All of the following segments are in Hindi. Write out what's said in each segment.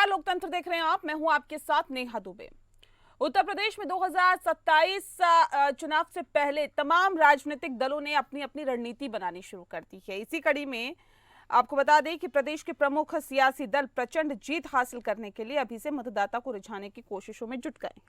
नमस्कार, लोकतंत्र देख रहे हैं आप। मैं हूं आपके साथ नेहा दुबे। उत्तर प्रदेश में 2027 चुनाव से पहले तमाम राजनीतिक दलों ने अपनी अपनी रणनीति बनानी शुरू कर दी है। इसी कड़ी में आपको बता दें कि प्रदेश के प्रमुख सियासी दल प्रचंड जीत हासिल करने के लिए अभी से मतदाता को रिझाने की कोशिशों में जुट गए।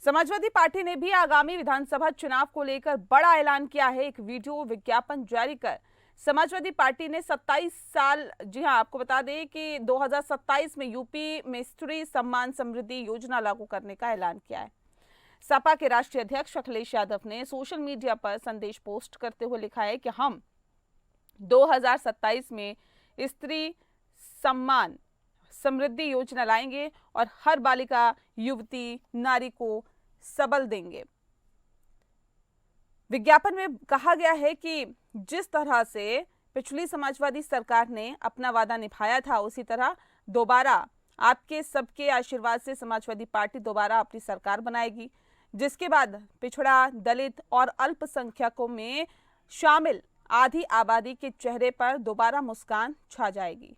समाजवादी पार्टी ने भी आगामी विधानसभा चुनाव को लेकर बड़ा ऐलान किया है। एक वीडियो विज्ञापन जारी कर समाजवादी पार्टी ने 27 साल, जी हां, आपको बता दें कि 2027 में यूपी में स्त्री सम्मान समृद्धि योजना लागू करने का ऐलान किया है। सपा के राष्ट्रीय अध्यक्ष अखिलेश यादव ने सोशल मीडिया पर संदेश पोस्ट करते हुए लिखा है कि हम 2027 में स्त्री सम्मान समृद्धि योजना लाएंगे और हर बालिका, युवती, नारी को सबल देंगे। विज्ञापन में कहा गया है कि जिस तरह से पिछली समाजवादी सरकार ने अपना वादा निभाया था, उसी तरह दोबारा आपके सबके आशीर्वाद से समाजवादी पार्टी दोबारा अपनी सरकार बनाएगी, जिसके बाद पिछड़ा, दलित और अल्पसंख्यकों में शामिल आधी आबादी के चेहरे पर दोबारा मुस्कान छा जाएगी।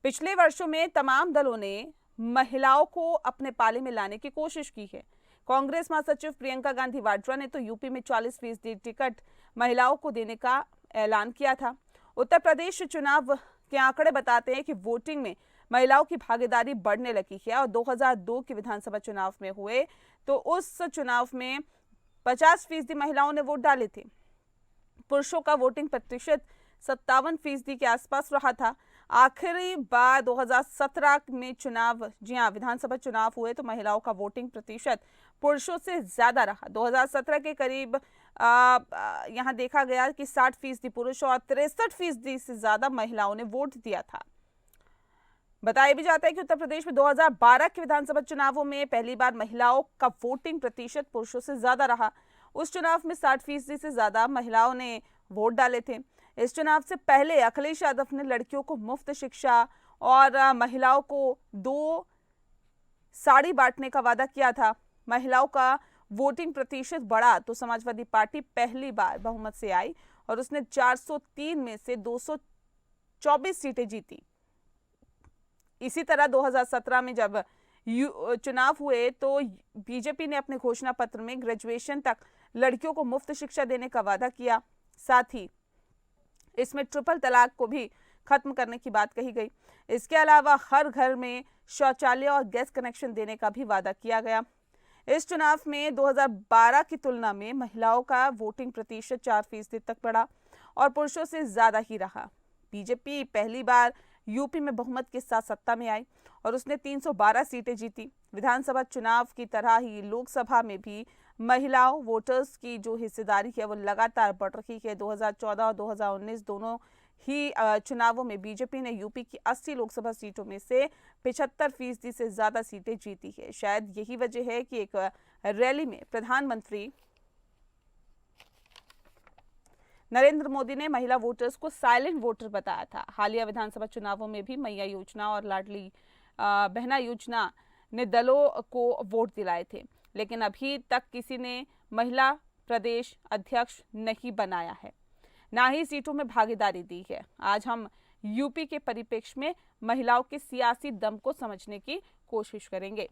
पिछले वर्षों में तमाम दलों ने महिलाओं को अपने पाले में लाने की कोशिश की है। कांग्रेस महासचिव प्रियंका गांधी वाड्रा ने तो यूपी में 40% टिकट महिलाओं को देने का ऐलान किया था। उत्तर प्रदेश चुनाव के आंकड़े बताते हैं कि वोटिंग में महिलाओं की भागीदारी बढ़ने लगी है और 2002 के विधानसभा चुनाव में हुए तो उस चुनाव में 50% महिलाओं ने वोट डाले थे। पुरुषों का वोटिंग प्रतिशत 57% के आसपास रहा था। आखिरी बार 2017 में चुनाव, जी हां, विधानसभा चुनाव हुए तो महिलाओं का वोटिंग प्रतिशत पुरुषों से ज्यादा रहा। 2017 के करीब यहां देखा गया कि 60% पुरुष और 63% से ज्यादा महिलाओं ने वोट दिया था। बताया भी जाता है कि उत्तर प्रदेश में 2012 के विधानसभा चुनावों में पहली बार महिलाओं का वोटिंग प्रतिशत पुरुषों से ज्यादा रहा। उस चुनाव में 60% से ज्यादा महिलाओं ने वोट डाले थे। इस चुनाव से पहले अखिलेश यादव ने लड़कियों को मुफ्त शिक्षा और महिलाओं को 2 साड़ी बांटने का वादा किया था। महिलाओं का वोटिंग प्रतिशत बढ़ा तो समाजवादी पार्टी पहली बार बहुमत से आई और उसने 403 में से 224 सीटें जीती। इसी तरह 2017 में जब चुनाव हुए तो बीजेपी ने अपने घोषणा पत्र में ग्रेजुएशन तक लड़कियों को मुफ्त शिक्षा देने का वादा किया। साथ ही इसमें ट्रिपल तलाक को भी खत्म करने की बात कही गई। इसके अलावा हर घर में शौचालय और गैस कनेक्शन देने का भी वादा किया गया। इस चुनाव में 2012 की तुलना में महिलाओं का वोटिंग प्रतिशत 4% तक बढ़ा और पुरुषों से ज्यादा ही रहा। बीजेपी पहली बार यूपी में बहुमत के साथ सत्ता में आई और उसने 312 सीटें जीती। विधानसभा चुनाव की तरह ही लोकसभा में भी महिलाओं वोटर्स की जो हिस्सेदारी है वो लगातार बढ़ रही है। 2014 और 2019 दोनों ही चुनावों में बीजेपी ने यूपी की 80 लोकसभा सीटों में से 75% से ज्यादा सीटें जीती है। शायद यही वजह है कि एक रैली में प्रधानमंत्री नरेंद्र मोदी ने महिला वोटर्स को साइलेंट वोटर बताया था। हालिया विधानसभा चुनावों में भी मैया योजना और लाडली बहना योजना ने दलों को वोट दिलाए थे, लेकिन अभी तक किसी ने महिला प्रदेश अध्यक्ष नहीं बनाया है, ना ही सीटों में भागीदारी दी है। आज हम यूपी के परिप्रेक्ष्य में महिलाओं के सियासी दम को समझने की कोशिश करेंगे।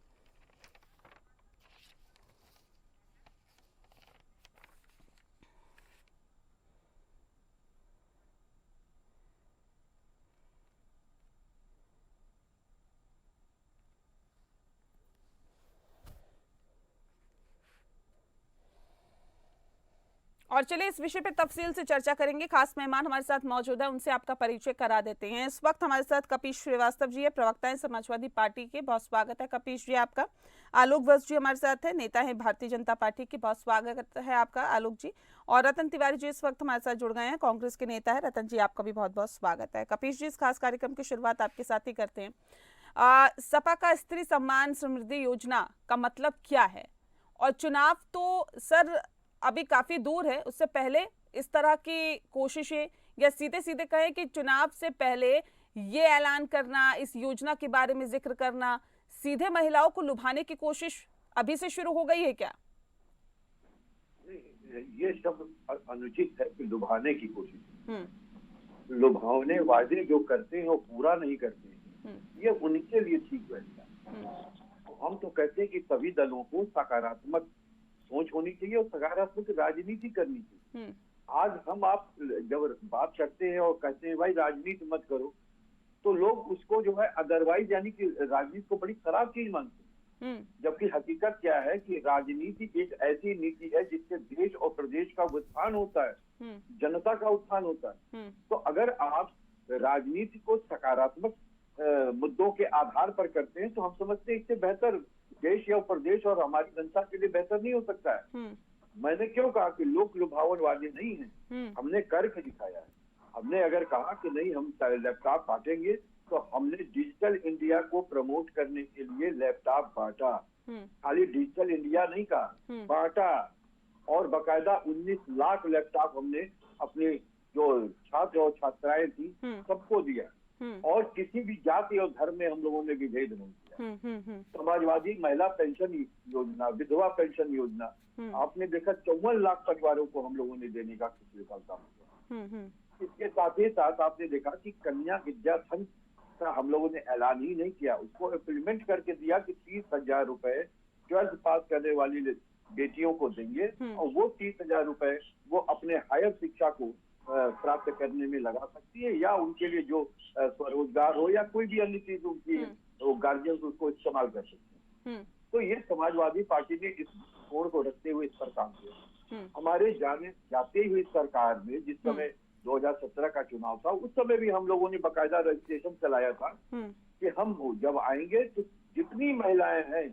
और चलिए इस विषय पर तफसील से चर्चा करेंगे। खास मेहमान हमारे साथ मौजूद है, उनसे आपका परिचय करा देते हैं। इस वक्त हमारे साथ कपीश श्रीवास्तव जी है, प्रवक्ता है समाजवादी पार्टी के। बहुत स्वागत है कपीश जी आपका। आलोक वत्स जी हमारे साथ है, नेता है भारतीय जनता पार्टी के। बहुत स्वागत है आपका आलोक जी। और रतन तिवारी जी इस वक्त हमारे साथ जुड़ गए हैं, कांग्रेस के नेता है। रतन जी आपका भी बहुत बहुत स्वागत है। कपीश जी, इस खास कार्यक्रम की शुरुआत आपके साथ ही करते हैं। सपा का स्त्री सम्मान समृद्धि योजना का मतलब क्या है, और चुनाव तो सर अभी काफी दूर है, उससे पहले इस तरह की कोशिशें, या सीधे सीधे कहें कि चुनाव से पहले ये ऐलान करना, इस योजना के बारे में जिक्र करना, सीधे महिलाओं को लुभाने की कोशिश अभी से शुरू हो गई है क्या? ये शब्द अनुचित है कि लुभाने की कोशिश। लुभावने वादे जो करते हैं वो पूरा नहीं करते हैं। ये उनके लिए ठीक बैठता। हम तो कहते हैं कि सभी दलों को सकारात्मक सोच होनी चाहिए और सकारात्मक राजनीति करनी चाहिए। आज हम आप जब बात करते हैं और कहते हैं भाई राजनीति मत करो, तो लोग उसको जो है अदरवाइज यानी कि राजनीति को बड़ी खराब चीज मानते हैं। जबकि हकीकत क्या है कि राजनीति एक ऐसी नीति है जिससे देश और प्रदेश का उत्थान होता है, जनता का उत्थान होता है। तो अगर आप राजनीति को सकारात्मक मुद्दों के आधार पर करते हैं तो हम समझते हैं इससे बेहतर देश या प्रदेश और हमारी जनता के लिए बेहतर नहीं हो सकता है। मैंने क्यों कहा कि लोग लुभावनवादी नहीं है, हमने करके दिखाया है। हमने अगर कहा कि नहीं हम लैपटॉप बांटेंगे तो हमने डिजिटल इंडिया को प्रमोट करने के लिए लैपटॉप बांटा। खाली डिजिटल इंडिया नहीं कहा, बांटा। और बकायदा 19 लाख लैपटॉप हमने अपने जो छात्र और छात्राएं थी सबको दिया। और किसी भी जाति और धर्म में हम लोगों ने विभेद नहीं किया। समाजवादी महिला पेंशन योजना, विधवा पेंशन योजना, आपने देखा 54 लाख परिवारों को हम लोगों ने देने का पिछले साल काम किया। इसके साथ ही साथ आपने देखा कि कन्या विद्याधन का हम लोगों ने ऐलान ही नहीं किया, उसको इम्प्लीमेंट करके दिया कि 30,000 रुपए 12th पास करने वाली बेटियों को देंगे और वो 30,000 रुपए वो अपने हायर शिक्षा को प्राप्त करने में लगा सकती है, या उनके लिए जो स्वरोजगार हो या कोई भी अन्य चीज उनकी गार्जियन उसको इस्तेमाल कर सकते हैं। तो ये समाजवादी पार्टी ने इस कोण को रखते हुए इस पर काम किया। हमारे जाते हुए सरकार में जिस समय 2017 का चुनाव था, उस समय भी हम लोगों ने बकायदा रजिस्ट्रेशन चलाया था कि हम जब आएंगे तो जितनी महिलाएं हैं,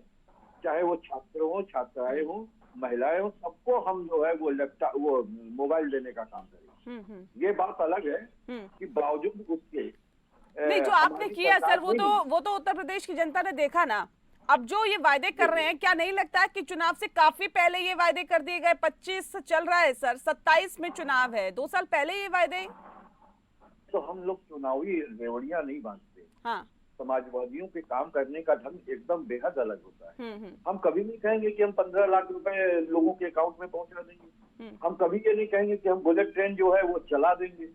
चाहे वो छात्र हो, छात्राएं हो, महिलाएं हो, सबको हम जो है वो लैपटॉप वो मोबाइल देने का काम करेंगे। ये बात अलग है कि बावजूद उसके नहीं, जो आपने किया सर वो तो उत्तर प्रदेश की जनता ने देखा ना। अब जो ये वायदे कर रहे हैं, क्या नहीं लगता है कि चुनाव से काफी पहले ये वायदे कर दिए गए? 25 चल रहा है सर, 27 में चुनाव है, 2 साल पहले ये वायदे। तो हम लोग चुनावी रेवड़ियां नहीं बांटते। हाँ। समाजवादियों के काम करने का ढंग एकदम बेहद अलग होता है। हम कभी नहीं कहेंगे कि हम 15 लाख रुपए लोगों के अकाउंट में पहुंचा देंगे। हम कभी ये नहीं कहेंगे कि हम बुलेट ट्रेन जो है वो चला देंगे।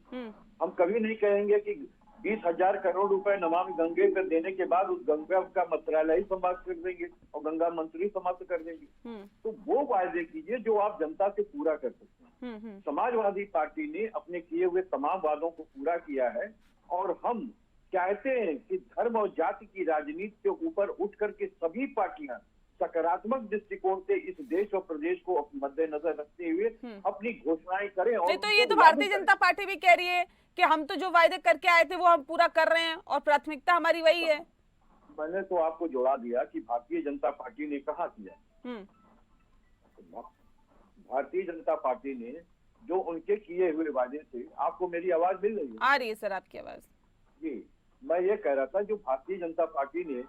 हम कभी नहीं कहेंगे कि 20,000 करोड़ रुपए नमामि गंगे पर देने के बाद उस गंगा का मंत्रालय ही समाप्त कर देंगे और गंगा मंत्री समाप्त कर देंगे। तो वो वायदे कीजिए जो आप जनता से पूरा कर सकते हैं। समाजवादी पार्टी ने अपने किए हुए तमाम वादों को पूरा किया है और हम चाहते हैं कि धर्म और जाति की राजनीति के ऊपर उठ करके सभी पार्टियां सकारात्मक दृष्टिकोण से इस देश और प्रदेश को मद्देनजर रखते हुए अपनी घोषणाएं करें। और तो ये तो भारतीय जनता पार्टी भी कह रही है कि हम तो जो वायदे करके आए थे वो हम पूरा कर रहे हैं और प्राथमिकता हमारी वही है। मैंने तो आपको जोड़ा दिया कि भारतीय जनता पार्टी ने कहा किया। भारतीय जनता पार्टी ने जो उनके किए हुए वादे थे, आपको मेरी आवाज मिल रही है? आ रही है सर आपकी आवाज। जी, मैं ये कह रहा था जो भारतीय जनता पार्टी ने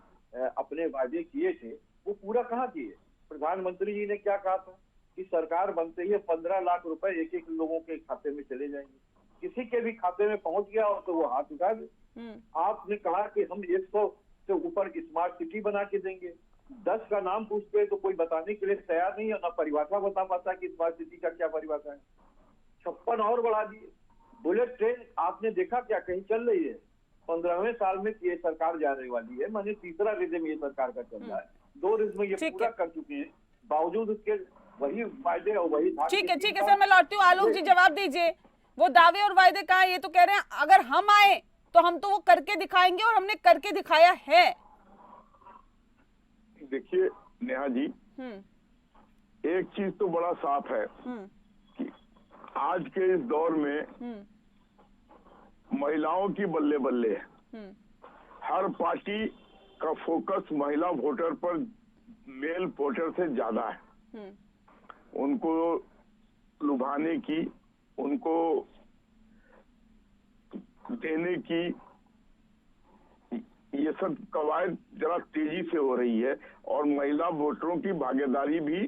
अपने वादे किए थे वो पूरा कहाँ किए। प्रधानमंत्री जी ने क्या कहा था कि सरकार बनते ही 15 लाख रुपए एक एक लोगों के खाते में चले जाएंगे। किसी के भी खाते में पहुंच गया और तो वो हाथ उठा दे। आपने कहा कि हम 100 से ऊपर स्मार्ट सिटी बना के देंगे। 10 का नाम पूछते हैं तो कोई बताने के लिए तैयार नहीं है, ना परिभाषा बता पाता कि स्मार्ट सिटी का क्या परिभाषा है। 56 और बढ़ा दिए। बुलेट ट्रेन आपने देखा क्या कहीं चल रही है? 15वें साल में ये सरकार जाने वाली है, माने तीसरा रिज्म ये सरकार का चल रहा है। 2 रिज्म ये पूरा कर चुके हैं, बावजूद उसके वही वायदे और वही। ठीक है सर, मैं लौटती हूँ। आलोक जी जवाब दीजिए, वो दावे और वायदे कहाँ? ये तो कह रहे हैं अगर हम आए तो हम तो वो करके दिखाएंगे और हमने करके दिखाया है। देखिए नेहा जी, एक चीज तो बड़ा साफ है कि आज के इस दौर में महिलाओं की बल्ले बल्ले है। हर पार्टी का फोकस महिला वोटर पर मेल वोटर से ज्यादा है। उनको लुभाने की, उनको देने की, ये सब कवायद जरा तेजी से हो रही है और महिला वोटरों की भागीदारी भी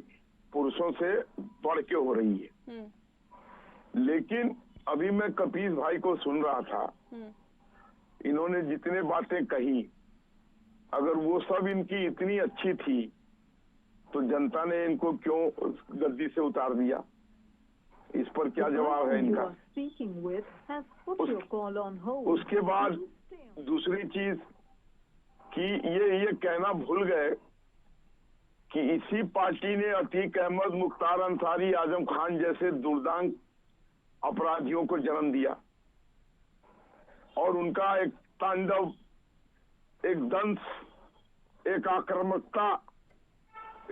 पुरुषों से बढ़ के हो रही है। लेकिन अभी मैं कपीस भाई को सुन रहा था, इन्होंने जितने बातें कही, अगर वो सब इनकी इतनी अच्छी थी तो जनता ने इनको क्यों गद्दी से उतार दिया? इस पर क्या जवाब है इनका? उसके बाद दूसरी चीज, कि ये कहना भूल गए कि इसी पार्टी ने अतीक अहमद, मुख्तार अंसारी, आजम खान जैसे दुर्दांत अपराधियों को जन्म दिया और उनका एक तांडव, एक दंश, एक आक्रामकता,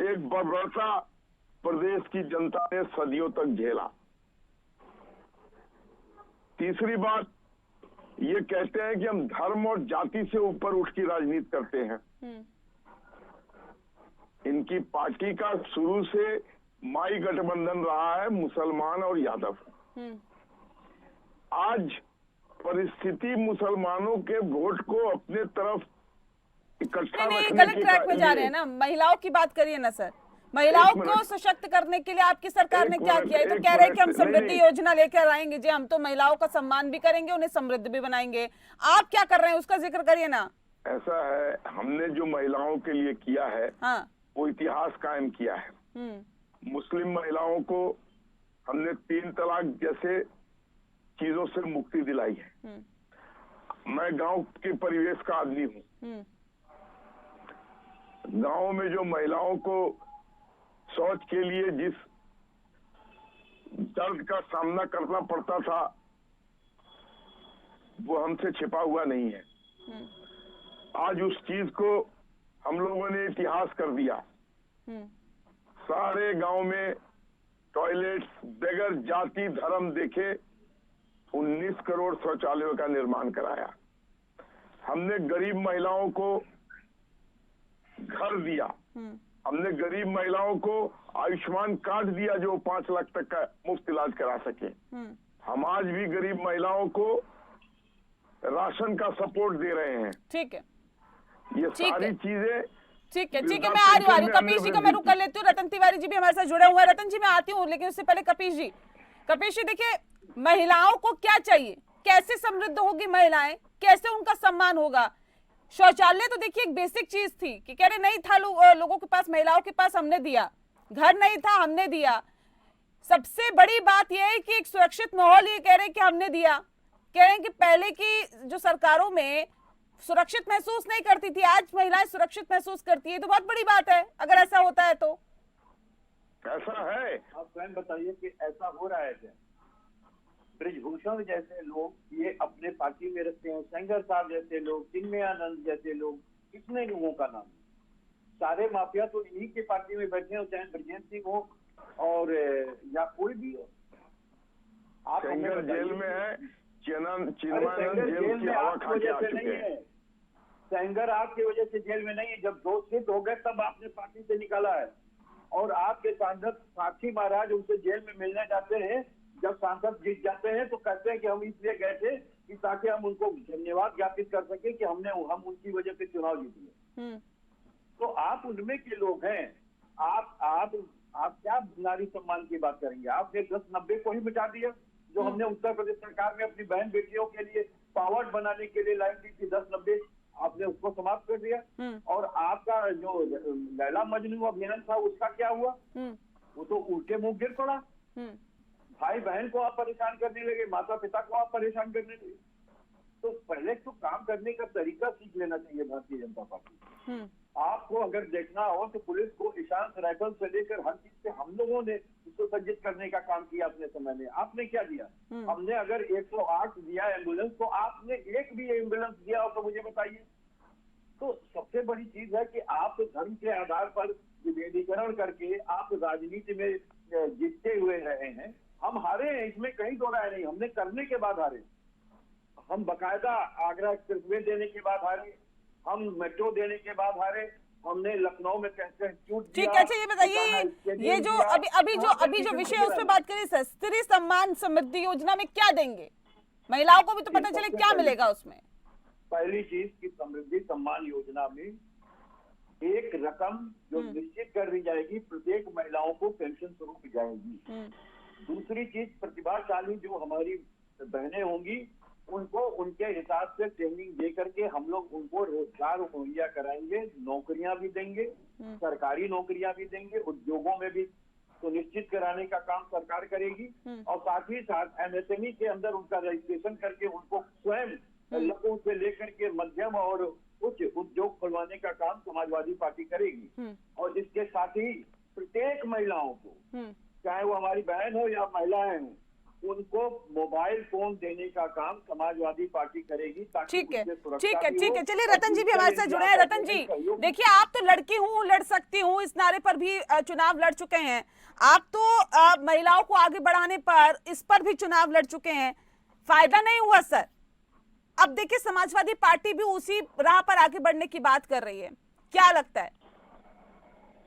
एक बर्बरता प्रदेश की जनता ने सदियों तक झेला। तीसरी बात, ये कहते हैं कि हम धर्म और जाति से ऊपर उठ की राजनीति करते हैं। इनकी पार्टी का शुरू से माई गठबंधन रहा है मुसलमान और यादव। आज परिस्थिति मुसलमानों के वोट को अपने तरफ इकट्ठा नहीं, रखने गलत ट्रैक में जा रहे हैं ना। महिलाओं की बात करिए ना सर, महिलाओं को सशक्त करने के लिए आपकी सरकार ने क्या किया? ये तो कह रहे हैं कि हम समृद्धि योजना लेकर आएंगे जी, हम तो महिलाओं का सम्मान भी करेंगे, उन्हें समृद्ध भी बनाएंगे। आप क्या कर रहे हैं उसका जिक्र करिए ना। ऐसा है, हमने जो महिलाओं के लिए किया है, हाँ, वो इतिहास कायम किया है। मुस्लिम महिलाओं को हमने 3 तलाक जैसे चीजों से मुक्ति दिलाई है। मैं गांव के परिवेश का आदमी हूँ। गांव में जो महिलाओं को शौच के लिए जिस दर्द का सामना करना पड़ता था, वो हमसे छिपा हुआ नहीं है। आज उस चीज को हम लोगों ने इतिहास कर दिया। सारे गांव में टॉयलेट्स बगैर जाति धर्म देखे 19 करोड़ शौचालयों का निर्माण कराया। हमने गरीब महिलाओं को घर दिया। हमने गरीब महिलाओं को आयुष्मान कार्ड दिया जो 5 लाख तक का मुफ्त इलाज करा सके। हम आज भी गरीब महिलाओं को राशन का सपोर्ट दे रहे हैं। ठीक है, ये सारी चीजें ठीक है, मैं आ रही हूँ। कपीश जी को मैं रुक कर लेती हूँ। रतन तिवारी जी भी हमारे साथ जुड़े हुए हैं। रतन जी मैं आती हूँ, लेकिन उससे पहले कपीश जी देखिए, महिलाओं को क्या चाहिए, कैसे समृद्ध होगी महिलाएं, कैसे उनका सम्मान होगा? शौचालय तो देखिए एक बेसिक चीज थी कि कह रहे नहीं था लोगों के पास, महिलाओं के पास, हमने दिया। घर नहीं था, हमने दिया। सबसे बड़ी बात यह है कि एक सुरक्षित माहौल, ये कह रहे हैं कि हमने दिया। कह रहे हैं कि पहले की जो सरकारों में सुरक्षित महसूस नहीं करती थी, आज महिलाएं सुरक्षित महसूस करती है। तो बहुत बड़ी बात है अगर ऐसा होता है तो। ऐसा है, आप स्वयं बताइए कि ऐसा हो रहा है क्या? ब्रिजभूषण जैसे लोग ये अपने पार्टी में रखते हैं, सेंगर साहब जैसे लोग, चिन्मयानंद जैसे लोग, कितने लोगों का नाम? सारे माफिया तो इन्हीं के पार्टी में बैठे हो, चाहे ब्रजेश सिंह हो और या कोई भी हो। आप सेंगर जेल में है, चिन्मयानंद जेल में आपकी वजह से नहीं है। सेंगर आपकी वजह से जेल में नहीं है। जब दोषित हो गए तब आपने पार्टी से निकाला है। और आपके सांसद साक्षी महाराज उनसे जेल में मिलने जाते हैं। जब सांसद जीत जाते हैं तो कहते हैं कि हम इसलिए गए थे कि ताकि हम उनको धन्यवाद ज्ञापित कर सके कि हम उनकी वजह से चुनाव जीत गए। तो आप उनमें के लोग हैं। आप क्या नारी सम्मान की बात करेंगे? आपने 10-90 को ही मिटा दिया, जो हमने उत्तर प्रदेश सरकार में अपनी बहन बेटियों के लिए पावर्ड बनाने के लिए लाइन दी थी। 10-90 आपने उसको समाप्त कर दिया। और आपका जो लैला मजनू अभियान था उसका क्या हुआ? वो तो उल्टे मुंह गिर पड़ा। भाई बहन को आप परेशान करने लगे, माता पिता को आप परेशान करने लगे। तो पहले तो काम करने का तरीका सीख लेना चाहिए भारतीय जनता पार्टी। आपको अगर देखना हो तो पुलिस को ईशान राइफल से लेकर हर चीज से हम लोगों ने सुसज्जित करने का काम किया अपने समय में। आपने क्या दिया? हमने अगर 108 दिया एम्बुलेंस, तो आपने एक भी एम्बुलेंस दिया हो तो मुझे बताइए। तो सबसे बड़ी चीज है कि आप धर्म के आधार पर विभेदीकरण करके आप राजनीति में जीतते हुए रहे हैं। हम हारे हैं, इसमें कहीं दो राय नहीं। हमने करने के बाद हारे। हम बकायदा आगरा एक्सप्रेसवे देने के बाद हारे, हम मेट्रो देने के बाद हारे, हमने लखनऊ में इंस्टीट्यूट दिया। ठीक है, अच्छा ये बताइए, ये जो अभी जो विषय है उस पर बात करें सर। स्त्री सम्मान समृद्धि योजना में क्या देंगे महिलाओं को? भी तो पता चले क्या मिलेगा उसमें। पहली चीज की समृद्धि सम्मान योजना में एक रकम जो निश्चित कर दी जाएगी, प्रत्येक महिलाओं को पेंशन स्वरूप दी जाएगी। दूसरी चीज, प्रतिभाशाली जो हमारी बहनें होंगी उनको उनके हिसाब से ट्रेनिंग दे करके हम लोग उनको रोजगार मुहैया कराएंगे, नौकरियां भी देंगे, सरकारी नौकरियां भी देंगे, उद्योगों में भी सुनिश्चित कराने का काम सरकार करेगी। और साथ ही साथ एमएसएमई के अंदर उनका रजिस्ट्रेशन करके उनको स्वयं लघु से लेकर के मध्यम और कुछ उद्योग खुलवाने का काम समाजवादी पार्टी करेगी। और इसके साथ ही प्रत्येक महिलाओं को, चाहे वो हमारी बहन हो या महिलाएं हो, उनको मोबाइल फोन देने का काम समाजवादी पार्टी करेगी। ठीक है, ठीक है, ठीक है। चलिए रतन जी भी हमारे साथ जुड़े हैं। रतन जी देखिए, आप तो लड़की हूँ, लड़ सकती हूँ, इस नारे पर भी चुनाव लड़ चुके हैं। आप तो महिलाओं को आगे बढ़ाने पर, इस पर भी चुनाव लड़ चुके हैं, फायदा नहीं हुआ सर। अब देखिए समाजवादी पार्टी भी उसी राह पर आगे बढ़ने की बात कर रही है, क्या लगता है?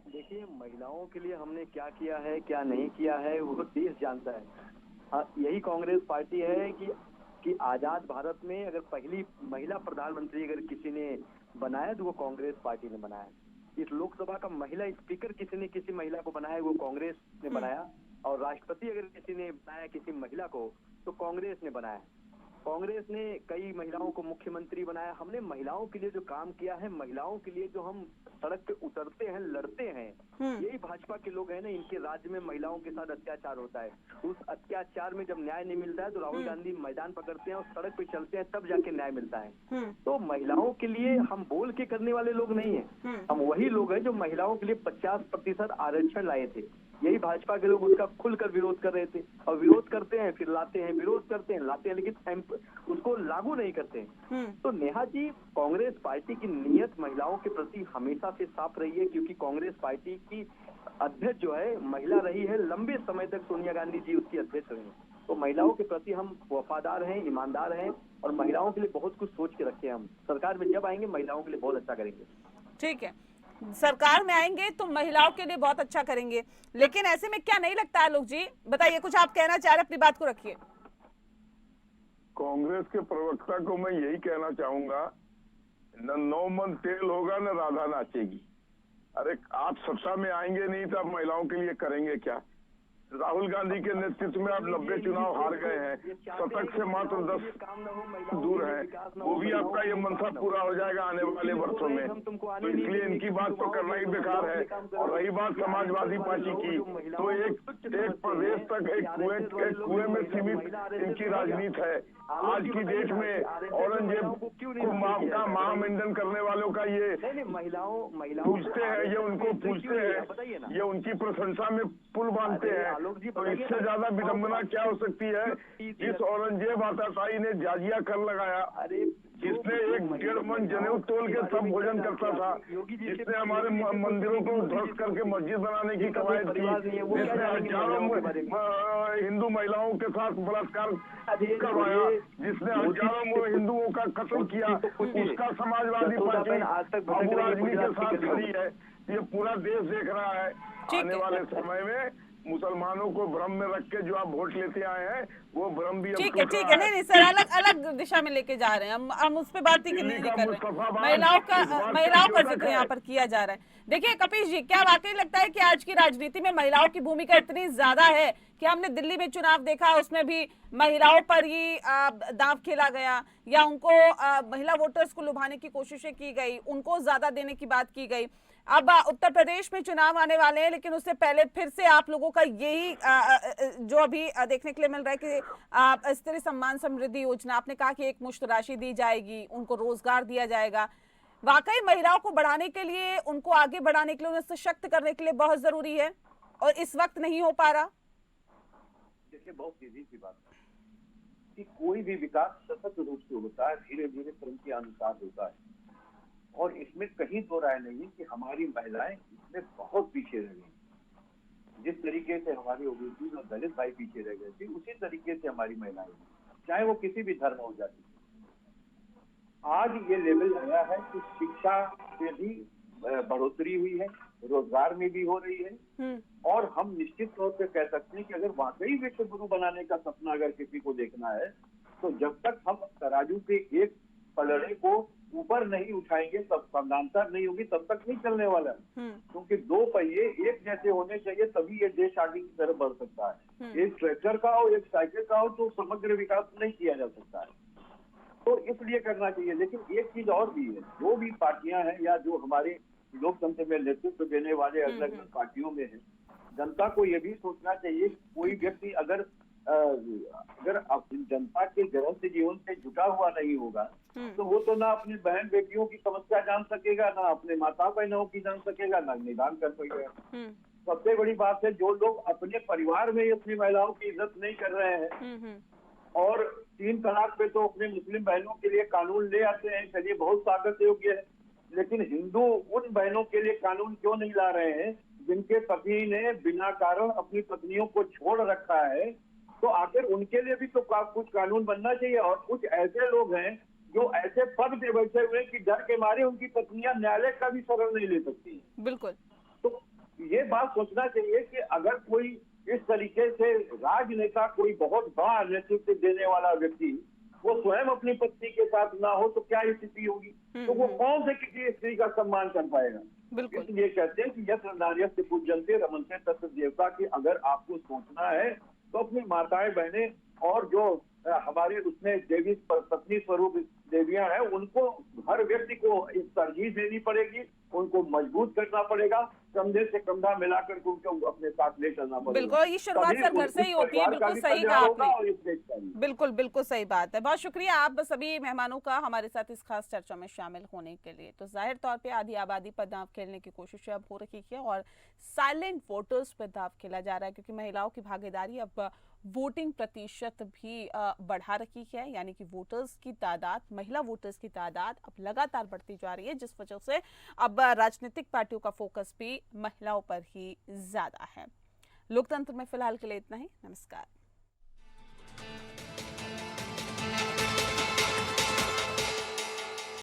देखिए, महिलाओं के लिए हमने क्या किया है, क्या नहीं किया है, वो देश जानता है। यही कांग्रेस पार्टी है कि आजाद भारत में अगर पहली महिला प्रधानमंत्री अगर किसी ने बनाया तो वो कांग्रेस पार्टी ने बनाया। इस लोकसभा का महिला स्पीकर किसी ने किसी महिला को बनाया, वो कांग्रेस ने बनाया। और राष्ट्रपति अगर किसी ने बनाया किसी महिला को, तो कांग्रेस ने बनाया। कांग्रेस ने कई महिलाओं को मुख्यमंत्री बनाया। हमने महिलाओं के लिए जो काम किया है, महिलाओं के लिए जो हम सड़क पे उतरते हैं, लड़ते हैं, यही भाजपा के लोग हैं ना। इनके राज्य में महिलाओं के साथ अत्याचार होता है, उस अत्याचार में जब न्याय नहीं मिलता है तो राहुल गांधी मैदान पकड़ते हैं और सड़क पे चलते हैं, तब जाके न्याय मिलता है। तो महिलाओं के लिए हम बोल के करने वाले लोग नहीं है, हम वही लोग हैं जो महिलाओं के लिए 50% आरक्षण लाए थे। यही भाजपा के लोग उसका खुलकर विरोध कर रहे थे, और विरोध करते हैं फिर लाते हैं, विरोध करते हैं लाते हैं, लेकिन उसको लागू नहीं करते हैं। तो नेहा जी, कांग्रेस पार्टी की नीयत महिलाओं के प्रति हमेशा से साफ रही है, क्योंकि कांग्रेस पार्टी की अध्यक्ष जो है महिला रही है, लंबे समय तक सोनिया गांधी जी उसकी अध्यक्ष रही। तो महिलाओं के प्रति हम वफादार हैं, ईमानदार हैं, और महिलाओं के लिए बहुत कुछ सोच के रखे हैं। हम सरकार में जब आएंगे महिलाओं के लिए बहुत अच्छा करेंगे। ठीक है, सरकार में आएंगे तो महिलाओं के लिए बहुत अच्छा करेंगे, लेकिन ऐसे में क्या नहीं लगता है? लोग जी बताइए, कुछ आप कहना चाह रहे, अपनी बात को रखिए। कांग्रेस के प्रवक्ता को मैं यही कहना चाहूंगा, न 9 मन तेल होगा न राधा नाचेगी। अरे आप सत्ता में आएंगे नहीं तो आप महिलाओं के लिए करेंगे क्या? राहुल गांधी के नेतृत्व में आप 90 चुनाव हार गए हैं, शतक से मात्र 10 दूर है, वो भी आपका ये मंशा पूरा हो जाएगा आने वाले वर्षों में। तो इसलिए इनकी बात तो करना ही बेकार है। और रही बात समाजवादी पार्टी की, तो एक प्रदेश तक एक कुएं में सीमित इनकी राजनीति है। आज की डेट में औरंगजेब का महामंडन करने वालों का ये महिलाओं पूछते हैं, ये उनको पूछते हैं, ये उनकी प्रशंसा में पुल बांधते हैं। तो इससे ज्यादा विडंबना क्या हो सकती है? जिस औरंगजेब आताताई ने जाजिया कर लगाया, जिसने 1.5 मन जनेऊ तोल के सब भोजन करता था, जिसने हमारे मंदिरों को ध्वस्त करके मस्जिद बनाने की कवायद की, जिसने हजारों हिंदू महिलाओं के साथ बलात्कार करवाया, जिसने हजारों हिंदुओं का कत्ल किया, उसका समाजवादी पार्टी अबू आदमी के साथ खड़ी है। ये पूरा देश देख रहा है। आने वाले समय में मुसलमानों को भ्रम में रख के जो आप वोट लेते आए हैं, वो भ्रम भी ठीक है, ठीक है। नहीं सर, अलग अलग दिशा में लेके जा रहे हैं हम उस पर बात ही नहीं कर रहे। महिलाओं का जिक्र यहाँ पर किया जा रहा है। देखिए कपीश जी, क्या वाकई लगता है कि आज की राजनीति में महिलाओं की भूमिका इतनी ज्यादा है कि हमने दिल्ली में चुनाव देखा, उसमें भी महिलाओं पर ही दांव खेला गया, या उनको महिला वोटर्स को लुभाने की कोशिशें की गई, उनको ज्यादा देने की बात की गई। अब उत्तर प्रदेश में चुनाव आने वाले हैं, लेकिन उससे पहले फिर से आप लोगों का यही जो अभी देखने के लिए मिल रहा है कि स्त्री सम्मान समृद्धि योजना, आपने कहा कि एक मुश्त राशि दी जाएगी, उनको रोजगार दिया जाएगा। वाकई महिलाओं को बढ़ाने के लिए, उनको आगे बढ़ाने के लिए, उन्हें सशक्त करने के लिए बहुत जरूरी है, और इस वक्त नहीं हो पा रहा। देखिए, बहुत सीधी सी बात है कि कोई भी विकास सतत रूप से होता है, धीरे धीरे क्रम के अनुसार होता है, और इसमें कहीं दो राय नहीं है कि हमारी महिलाएं इसमें बहुत पीछे रह गई। जिस तरीके से हमारी ओबीसी और दलित भाई पीछे रह गए थे, उसी तरीके से हमारी महिलाएं, चाहे वो किसी भी धर्म हो जाती है, आज ये लेवल आया है कि शिक्षा में भी बढ़ोतरी हुई है, रोजगार में भी हो रही है, और हम निश्चित तौर पे कह सकते हैं कि अगर वाकई विश्व गुरु बनाने का सपना अगर किसी को देखना है, तो जब तक हम तराजू के एक पलड़े को ऊपर नहीं उठाएंगे, तब समानता नहीं होगी, तब तक नहीं चलने वाला है। क्योंकि 2 पहिए एक जैसे होने चाहिए, तभी ये देश आगे की तरफ बढ़ सकता है। एक ट्रैक्टर का हो, एक साइकिल का हो, तो समग्र विकास नहीं किया जा सकता है। तो इसलिए करना चाहिए। लेकिन एक चीज और भी है, जो भी पार्टियां हैं या जो हमारे लोकतंत्र में नेतृत्व देने वाले अलग अलग पार्टियों में है, जनता को ये भी सोचना चाहिए, कोई व्यक्ति अगर अपनी जनता के गृहस्थ जीवन से जुटा हुआ नहीं होगा तो वो तो ना अपनी बहन बेटियों की समस्या जान सकेगा, ना अपने माता बहनों की जान सकेगा, ना निदान कर सकेगा। सबसे बड़ी बात है, जो लोग अपने परिवार में अपनी महिलाओं की इज्जत नहीं कर रहे हैं और 3 तलाक पे तो अपने मुस्लिम बहनों के लिए कानून ले आते हैं, चलिए बहुत स्वागत योग्य है, लेकिन हिंदू उन बहनों के लिए कानून क्यों नहीं ला रहे हैं जिनके पति ने बिना कारण अपनी पत्नियों को छोड़ रखा है? तो आखिर उनके लिए भी तो कुछ कानून बनना चाहिए। और कुछ ऐसे लोग हैं जो ऐसे पद पे बैठे हुए कि डर के मारे उनकी पत्नियां न्यायालय का भी शरण नहीं ले सकती। बिल्कुल। तो ये बात सोचना चाहिए कि अगर कोई इस तरीके से राजनेता, कोई बहुत बड़ा नेतृत्व देने वाला व्यक्ति वो स्वयं अपनी पत्नी के साथ ना हो तो क्या स्थिति होगी? तो वो कौन से किसी स्त्री का सम्मान कर पाएगा? इसलिए कहते हैं कि यत्र नार्यस्य पूज्यन्ते रमन्ते तत्र देवता, की अगर आपको सोचना है तो अपनी माताएं बहनें और जो हमारे उसमें देवी पत्नी स्वरूप देवियां हैं उनको, हर व्यक्ति को इस तरजीह देनी पड़ेगी, उनको मजबूत करना पड़ेगा, कंधे से कंधा मिलाकर उनको अपने साथ ले चलना पड़ेगा। बिल्कुल, ये शुरुआत सर घर से ही होती है। बिल्कुल सही कहा आपने। बिल्कुल बिल्कुल सही बात है। बहुत शुक्रिया आप सभी मेहमानों का हमारे साथ इस खास चर्चा में शामिल होने के लिए। तो जाहिर तौर पे आधी आबादी पर दांव खेलने की कोशिश अब हो रही है और साइलेंट वोटर्स पर दांव खेला जा रहा है, क्योंकि महिलाओं की भागीदारी अब वोटिंग प्रतिशत भी बढ़ा रखी है, यानी कि वोटर्स की तादाद, महिला वोटर्स की तादाद अब लगातार बढ़ती जा रही है, जिस वजह से अब राजनीतिक पार्टियों का फोकस भी महिलाओं पर ही ज्यादा है। लोकतंत्र में फिलहाल के लिए इतना ही। नमस्कार।